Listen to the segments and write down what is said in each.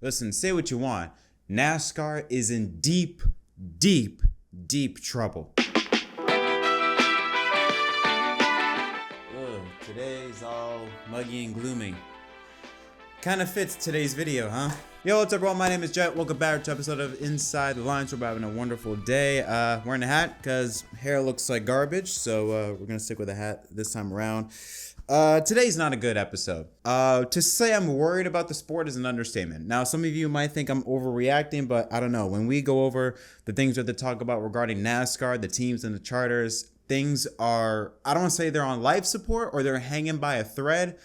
Listen, say what you want. NASCAR is in deep, deep trouble. Today's all muggy and gloomy. Kind of fits today's video, huh? Yo, what's up, everyone? My name is Jet. Welcome back to an episode of Inside the Lines. Hope you're having a wonderful day. Wearing a hat because hair looks like garbage, so we're gonna stick with a hat this time around. Today's not a good episode. To say I'm worried about the sport is an understatement. Now, some of you might think I'm overreacting, but I don't know. When we go over the things we have to talk about regarding NASCAR, the teams and the charters, things are, I don't want to say they're on life support or they're hanging by a thread,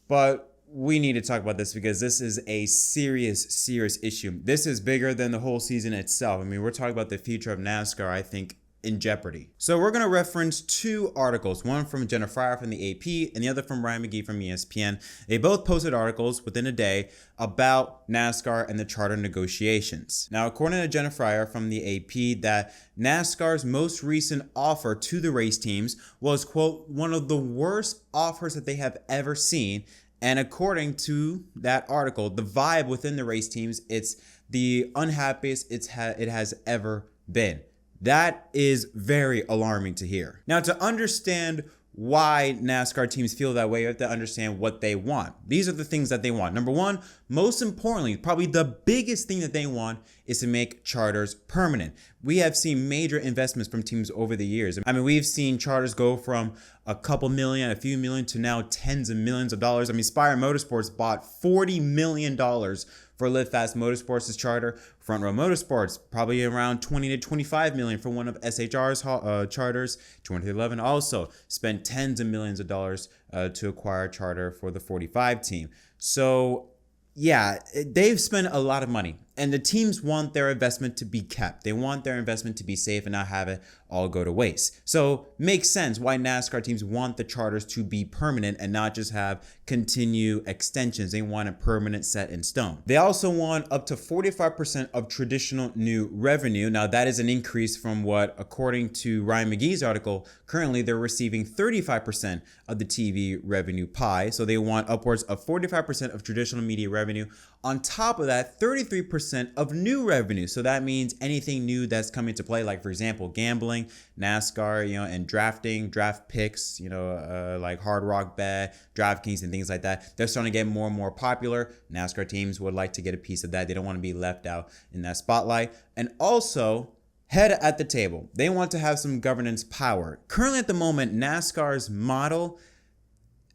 but we need to talk about this because this is a serious issue. This is bigger than the whole season itself. I mean, we're talking about the future of NASCAR, I think, in jeopardy. So we're going to reference two articles, one from JettMDK from the AP and the other from Ryan McGee from ESPN. They both posted articles within a day about NASCAR and the charter negotiations. Now, according to JettMDK from the AP, that NASCAR's most recent offer to the race teams was, quote, one of the worst offers that they have ever seen. And according to that article, the vibe within the race teams, it's the unhappiest it has ever been. That is very alarming to hear. Now, to understand why NASCAR teams feel that way, you have to understand what they want. These are the things that they want. Number one, most importantly, probably the biggest thing that they want is to make charters permanent. We have seen major investments from teams over the years. I mean, we've seen charters go from a couple million, a few million to now tens of millions of dollars. I mean, Motorsports bought $40 million for Live Fast Motorsports' charter. Front Row Motorsports, probably around 20 to 25 million for one of SHR's charters. 2011 also spent tens of millions of dollars to acquire a charter for the 45 team. So yeah, they've spent a lot of money, and the teams want their investment to be kept. They want their investment to be safe and not have it all go to waste. So makes sense why NASCAR teams want the charters to be permanent and not just have continue extensions. They want a permanent set in stone. They also want up to 45% of traditional new revenue. Now that is an increase from what, according to Ryan McGee's article, currently they're receiving 35% of the TV revenue pie. So they want upwards of 45% of traditional media revenue. On top of that, 33% of new revenue. So that means anything new that's coming to play, like for example, gambling, NASCAR, and drafting, draft picks, like Hard Rock Bet, DraftKings and things like that. They're starting to get more and more popular. NASCAR teams would like to get a piece of that. They don't want to be left out in that spotlight. And also, head at the table. They want to have some governance power. Currently at the moment, NASCAR's model,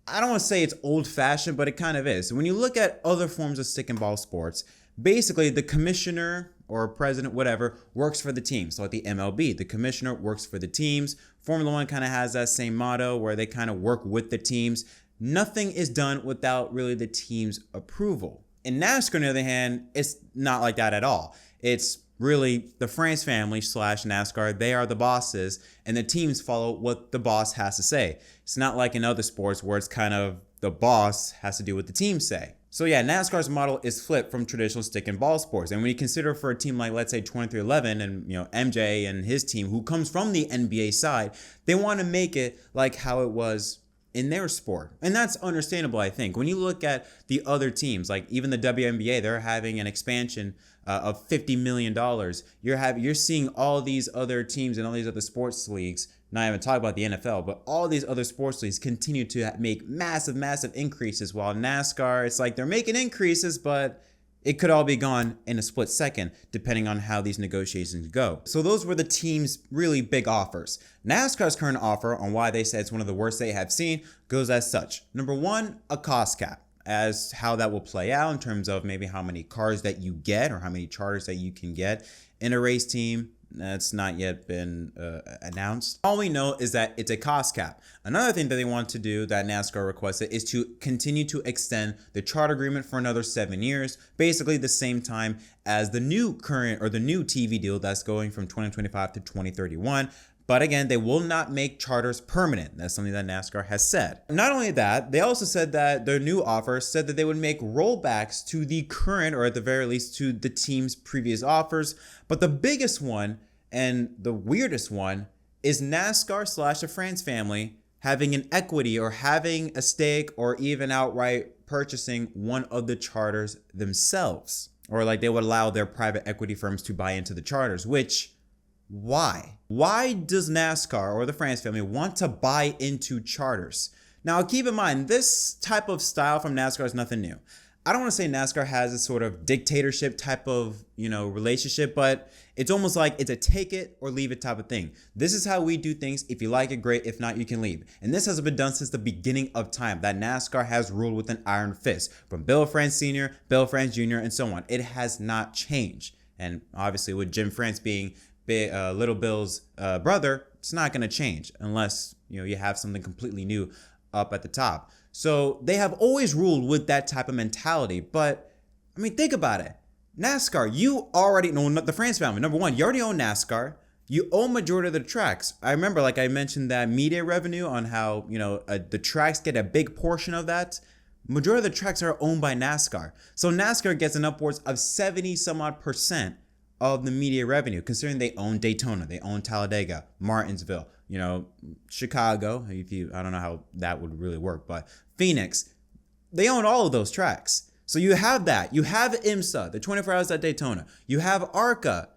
I don't want to say it's old-fashioned, but it kind of is. When you look at other forms of stick and ball sports, basically the commissioner or president, whatever, works for the team. So at the MLB, the commissioner works for the teams. Formula One kind of has that same motto where they kind of work with the teams. Nothing is done without really the team's approval. In NASCAR, on the other hand, it's not like that at all. It's really the France family / NASCAR, they are the bosses, and the teams follow what the boss has to say. It's not like in other sports where it's kind of the boss has to do what the teams say. So yeah, NASCAR's model is flipped from traditional stick and ball sports. And when you consider for a team like, let's say 2311 and MJ and his team, who comes from the NBA side, they want to make it like how it was in their sport. And that's understandable, I think. When you look at the other teams, like even the WNBA, they're having an expansion of $50 million. You're seeing all these other teams and all these other sports leagues, not even talk about the NFL, but all these other sports leagues continue to make massive increases, while NASCAR, it's like they're making increases, but it could all be gone in a split second, depending on how these negotiations go. So those were the team's really big offers. NASCAR's current offer, on why they said it's one of the worst they have seen, goes as such. Number one, a cost cap, as how that will play out in terms of maybe how many cars that you get or how many charters that you can get in a race team. That's not yet been announced. All we know is that it's a cost cap. Another thing that they want to do that NASCAR requested is to continue to extend the charter agreement for another 7 years, basically the same time as the new TV deal that's going from 2025 to 2031. But again, they will not make charters permanent. That's something that NASCAR has said. Not only that, they also said that their new offer said that they would make rollbacks to the current, or at the very least to the team's previous offers. But the biggest one and the weirdest one is NASCAR / the France family having an equity or having a stake or even outright purchasing one of the charters themselves. Or like they would allow their private equity firms to buy into the charters, which, why? Why does NASCAR or the France family want to buy into charters? Now, keep in mind, this type of style from NASCAR is nothing new. I don't want to say NASCAR has a sort of dictatorship type of, relationship, but it's almost like it's a take it or leave it type of thing. This is how we do things. If you like it, great. If not, you can leave. And this has been done since the beginning of time, that NASCAR has ruled with an iron fist, from Bill France Sr., Bill France Jr., and so on. It has not changed. And obviously with Jim France being Little Bill's brother, it's not going to change unless, you have something completely new up at the top. So they have always ruled with that type of mentality. But I mean, think about it. NASCAR, you already know the France family. Number one, you already own NASCAR. You own majority of the tracks. I remember, like I mentioned, that media revenue on how, the tracks get a big portion of that. Majority of the tracks are owned by NASCAR. So NASCAR gets an upwards of 70 some odd % of the media revenue, considering they own Daytona, they own Talladega, Martinsville, Chicago. I don't know how that would really work, but Phoenix, they own all of those tracks. So you have that. You have IMSA, the 24 Hours at Daytona. You have ARCA.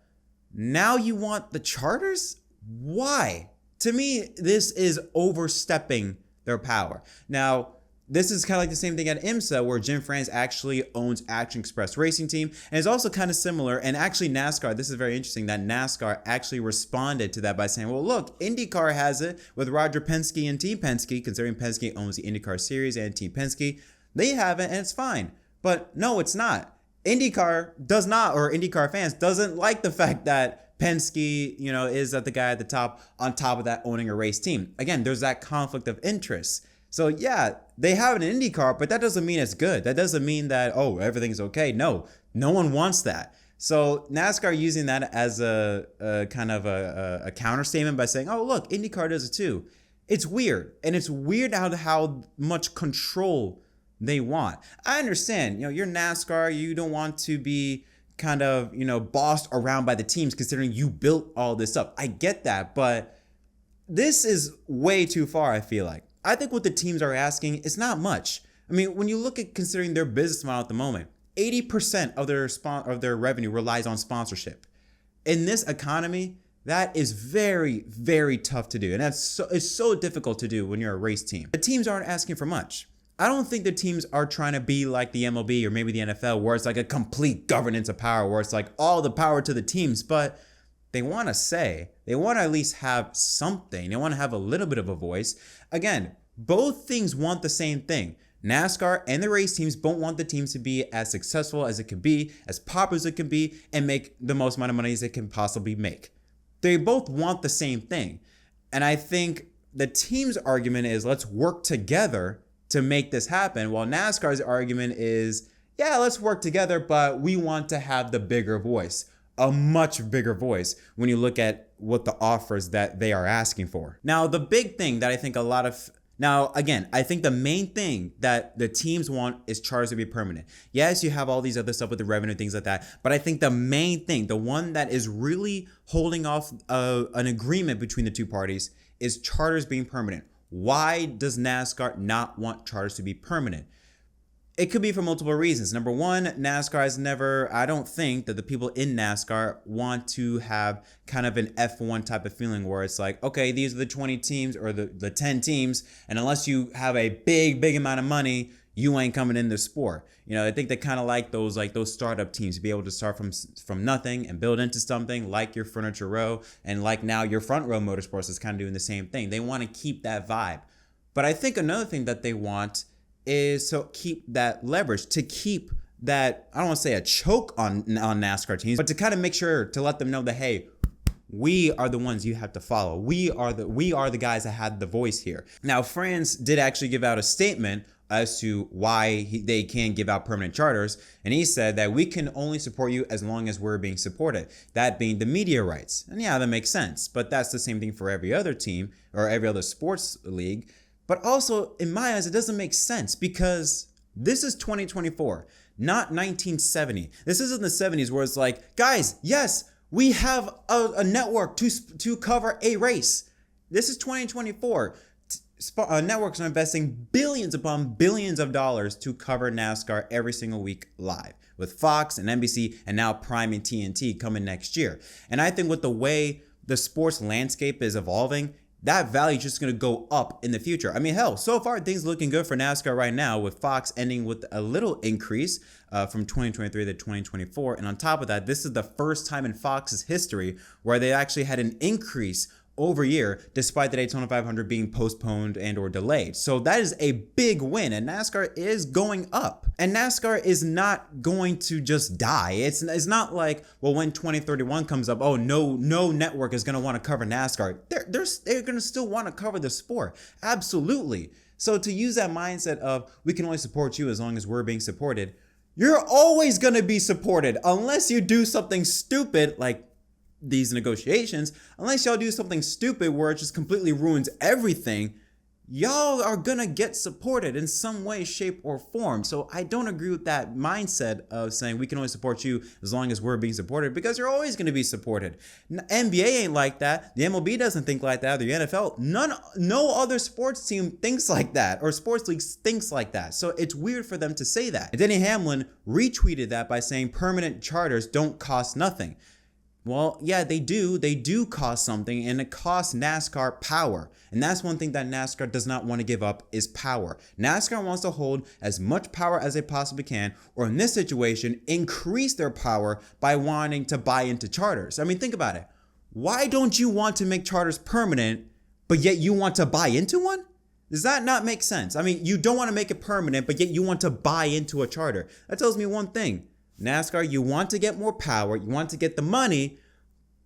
Now you want the charters? Why? To me, this is overstepping their power. Now, this is kind of like the same thing at IMSA, where Jim France actually owns Action Express Racing Team. And it's also kind of similar. And actually NASCAR, this is very interesting, that NASCAR actually responded to that by saying, well, look, IndyCar has it with Roger Penske and Team Penske, considering Penske owns the IndyCar Series and Team Penske. They have it and it's fine. But no, it's not. IndyCar does not, or IndyCar fans doesn't like the fact that Penske, is at the guy at the top, on top of that owning a race team. Again, there's that conflict of interest. So yeah, they have an IndyCar, but that doesn't mean it's good. That doesn't mean that, oh, everything's okay. No one wants that. So NASCAR using that as a kind of a counter statement by saying, oh, look, IndyCar does it too. It's weird. And it's weird how much control they want. I understand, you're NASCAR. You don't want to be kind of, bossed around by the teams, considering you built all this up. I get that, but this is way too far, I feel like. I think what the teams are asking is not much. I mean, when you look at considering their business model at the moment, 80% of their revenue relies on sponsorship. In this economy, that is very, very tough to do. And it's so difficult to do when you're a race team. The teams aren't asking for much. I don't think the teams are trying to be like the MLB or maybe the NFL, where it's like a complete governance of power, where it's like all the power to the teams, but they want to say, they want to at least have something. They want to have a little bit of a voice. Again, both things want the same thing. NASCAR and the race teams both want the teams to be as successful as it can be, as popular as it can be, and make the most amount of money as it can possibly make. They both want the same thing. And I think the team's argument is, let's work together to make this happen, while NASCAR's argument is, yeah, let's work together, but we want to have the bigger voice, a much bigger voice when you look at what the offers that they are asking for. Now, the big thing that I think I think the main thing that the teams want is charters to be permanent. Yes, you have all these other stuff with the revenue, things like that, but I think the main thing, the one that is really holding off an agreement between the two parties, is charters being permanent. Why does NASCAR not want charters to be permanent? It could be for multiple reasons. Number one, NASCAR has never, I don't think that the people in NASCAR want to have kind of an F1 type of feeling where it's like, okay, these are the 20 teams or the 10 teams, and unless you have a big amount of money, you ain't coming in the sport. I think they kind of like those startup teams, to be able to start from nothing and build into something, like your Furniture Row, and like now your Front Row Motorsports is kind of doing the same thing. They want to keep that vibe. But I think another thing that they want is to keep that leverage, to keep that, I don't want to say a choke on NASCAR teams, but to kind of make sure to let them know that, hey, we are the ones you have to follow. We are the guys that had the voice here. Now, France did actually give out a statement as to why they can't give out permanent charters. And he said that we can only support you as long as we're being supported, that being the media rights. And yeah, that makes sense. But that's the same thing for every other team or every other sports league. But also, in my eyes, it doesn't make sense, because this is 2024, not 1970. This isn't the 70s where it's like, guys, yes, we have a network to cover a race. This is 2024. networks are investing billions upon billions of dollars to cover NASCAR every single week live, with Fox and NBC and now Prime and TNT coming next year. And I think with the way the sports landscape is evolving, that value is just going to go up in the future. I mean, hell, so far things looking good for NASCAR right now, with Fox ending with a little increase from 2023 to 2024. And on top of that, this is the first time in Fox's history where they actually had an increase over year, despite the Daytona 500 being postponed and or delayed. So that is a big win, and NASCAR is going up. And NASCAR is not going to just die. It's not like, well, when 2031 comes up, oh, no network is going to want to cover NASCAR. They're going to still want to cover the sport. Absolutely. So to use that mindset of, we can only support you as long as we're being supported, you're always going to be supported unless you do something stupid like these negotiations. Unless y'all do something stupid where it just completely ruins everything, y'all are gonna get supported in some way, shape, or form. So I don't agree with that mindset of saying we can only support you as long as we're being supported, because you're always gonna be supported. NBA ain't like that. The MLB doesn't think like that. The NFL, no other sports team thinks like that, or sports leagues thinks like that. So it's weird for them to say that. And Denny Hamlin retweeted that by saying permanent charters don't cost nothing. Well, yeah, they do. They do cost something, and it costs NASCAR power. And that's one thing that NASCAR does not want to give up, is power. NASCAR wants to hold as much power as they possibly can, or in this situation, increase their power by wanting to buy into charters. I mean, think about it. Why don't you want to make charters permanent, but yet you want to buy into one? Does that not make sense? I mean, you don't want to make it permanent, but yet you want to buy into a charter. That tells me one thing. NASCAR, you want to get more power, you want to get the money,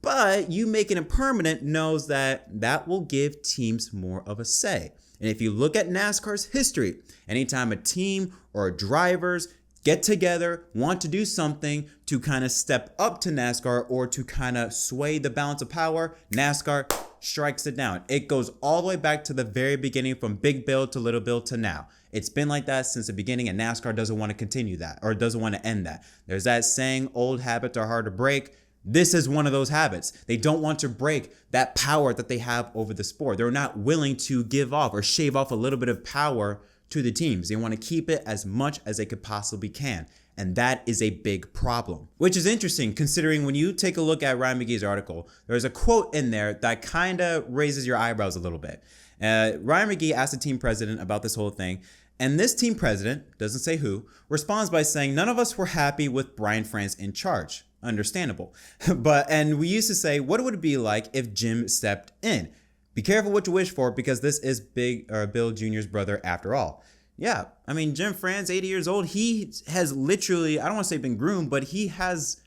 but you making it permanent knows that that will give teams more of a say. And if you look at NASCAR's history, anytime a team or drivers get together, want to do something to kind of step up to NASCAR or to kind of sway the balance of power, NASCAR strikes it down. It goes all the way back to the very beginning, from Big Bill to Little Bill to now. It's been like that since the beginning, and NASCAR doesn't want to continue that, or doesn't want to end that. There's that saying, old habits are hard to break. This is one of those habits. They don't want to break that power that they have over the sport. They're not willing to give off or shave off a little bit of power to the teams. They want to keep it as much as they could possibly can. And that is a big problem, which is interesting considering when you take a look at Ryan McGee's article, there's a quote in there that kind of raises your eyebrows a little bit. Ryan McGee asked the team president about this whole thing. And this team president, doesn't say who, responds by saying, none of us were happy with Brian France in charge. Understandable. And we used to say, what would it be like if Jim stepped in? Be careful what you wish for, because this is Bill Jr.'s brother after all. Yeah, I mean, Jim France, 80 years old, he has literally, I don't want to say been groomed, but he has,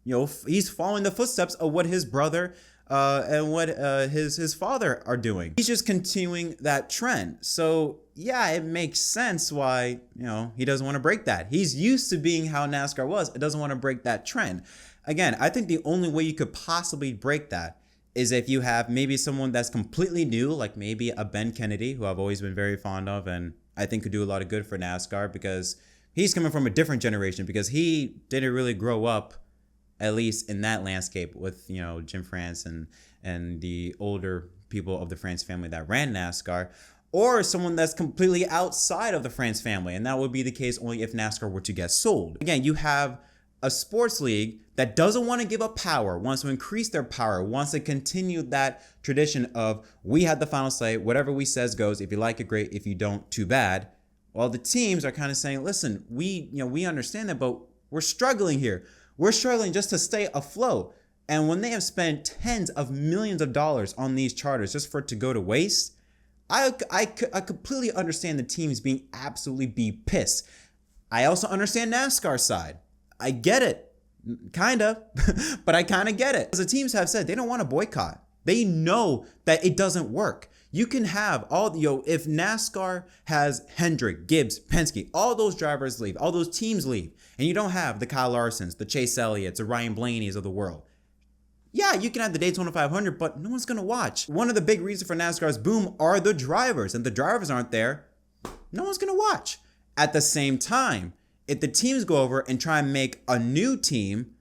he's following the footsteps of what his brother and what his father are doing. He's just continuing that trend. So yeah, it makes sense why, he doesn't want to break that. He's used to being how NASCAR was. It doesn't want to break that trend. Again, I think the only way you could possibly break that is if you have maybe someone that's completely new, like maybe a Ben Kennedy, who I've always been very fond of, and I think could do a lot of good for NASCAR, because he's coming from a different generation, because he didn't really grow up, at least in that landscape, with Jim France and the older people of the France family that ran NASCAR, or someone that's completely outside of the France family, and that would be the case only if NASCAR were to get sold. Again, you have a sports league that doesn't want to give up power, wants to increase their power, wants to continue that tradition of, we had the final say, whatever we says goes, if you like it, great, if you don't, too bad. While the teams are kind of saying, listen, we understand that, but we're struggling here. We're struggling just to stay afloat. And when they have spent tens of millions of dollars on these charters just for it to go to waste, I completely understand the teams being absolutely pissed. I also understand NASCAR's side. I get it, kind of, but I kind of get it. As the teams have said, they don't want to boycott. They know that it doesn't work. You can have if NASCAR has Hendrick, Gibbs, Penske, all those drivers leave, all those teams leave, and you don't have the Kyle Larsons, the Chase Elliott's, the Ryan Blaney's of the world. Yeah, you can have the Daytona 500, but no one's going to watch. One of the big reasons for NASCAR's boom are the drivers, and the drivers aren't there. No one's going to watch. At the same time, if the teams go over and try and make a new team,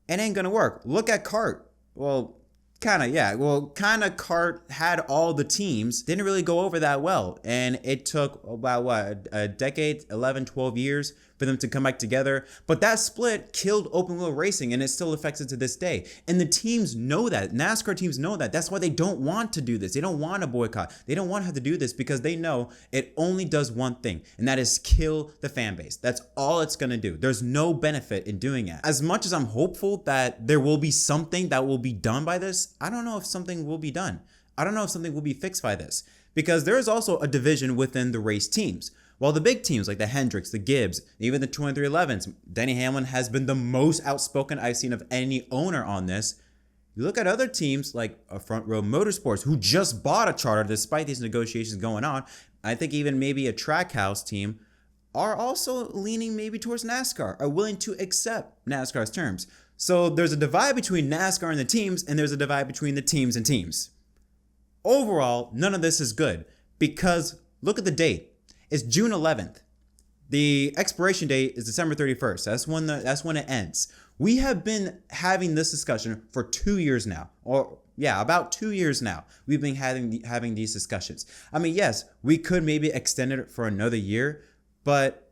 it ain't going to work. Look at CART. Well, Kind of Kart had all the teams, didn't really go over that well. And it took about what, a decade, 11, 12 years for them to come back together. But that split killed open wheel racing, and it still affects it to this day. And the teams know that. NASCAR teams know that. That's why they don't want to do this. They don't want to boycott. They don't want to have to do this because they know it only does one thing, and that is kill the fan base. That's all it's going to do. There's no benefit in doing it. As much as I'm hopeful that there will be something that will be done by this, I don't know if something will be done. I don't know if something will be fixed by this, because there is also a division within the race teams. While the big teams like the Hendricks, the Gibbs, even the 2311s, Denny Hamlin has been the most outspoken I've seen of any owner on this. You look at other teams like Front Row Motorsports, who just bought a charter despite these negotiations going on. I think even maybe a Trackhouse team are also leaning maybe towards NASCAR, are willing to accept NASCAR's terms. So there's a divide between NASCAR and the teams, and there's a divide between the teams and teams. Overall, none of this is good because look at the date. It's June 11th. The expiration date is December 31st. That's when it ends. We have been having this discussion for 2 years now, about 2 years now. We've been having these discussions. I mean, yes, we could maybe extend it for another year, but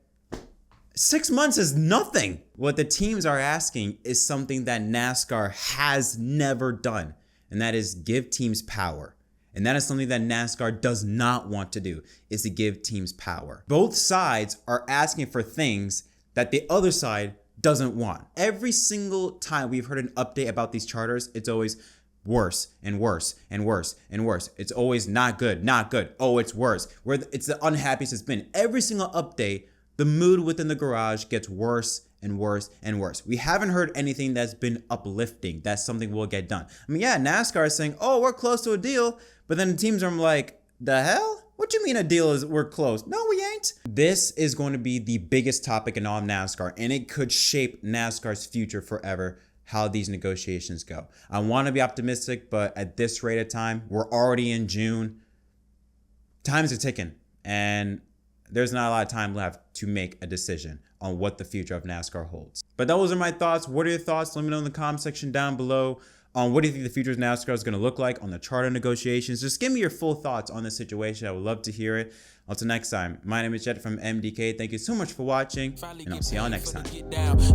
6 months is nothing. What the teams are asking is something that NASCAR has never done, and that is give teams power. And that is something that NASCAR does not want to do, is to give teams power. Both sides are asking for things that the other side doesn't want. Every single time we've heard an update about these charters, it's always worse and worse and worse and worse. It's always not good, not good. Oh, it's worse. It's the unhappiest it's been. Every single update, the mood within the garage gets worse and worse and worse. We haven't heard anything that's been uplifting. That's something will get done. I mean, yeah, NASCAR is saying, oh, we're close to a deal. But then the teams are like, the hell? What you mean a deal is we're close? No, we ain't. This is going to be the biggest topic in all of NASCAR, and it could shape NASCAR's future forever, how these negotiations go. I want to be optimistic, but at this rate of time, we're already in June. Times are ticking, and there's not a lot of time left to make a decision on what the future of NASCAR holds. But those are my thoughts. What are your thoughts? Let me know in the comment section down below. What do you think the future of NASCAR is going to look like on the charter negotiations? Just give me your full thoughts on this situation. I would love to hear it. Until next time, my name is Jett from MDK. Thank you so much for watching, and I'll see y'all next time.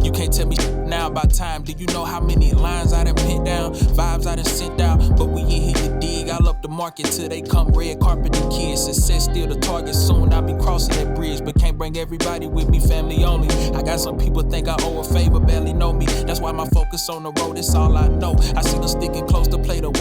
You can't tell me now about time. Do you know how many lines I done put down, vibes I done sent out? But we ain't here to dig. I love the market till they come red carpet the kids. Success still the target. Soon I'll be crossing that bridge, but can't bring everybody with me. Family only. I got some people think I owe a favor, barely know me. That's why my focus on the road. It's all I know. I see them sticking close to play the wall.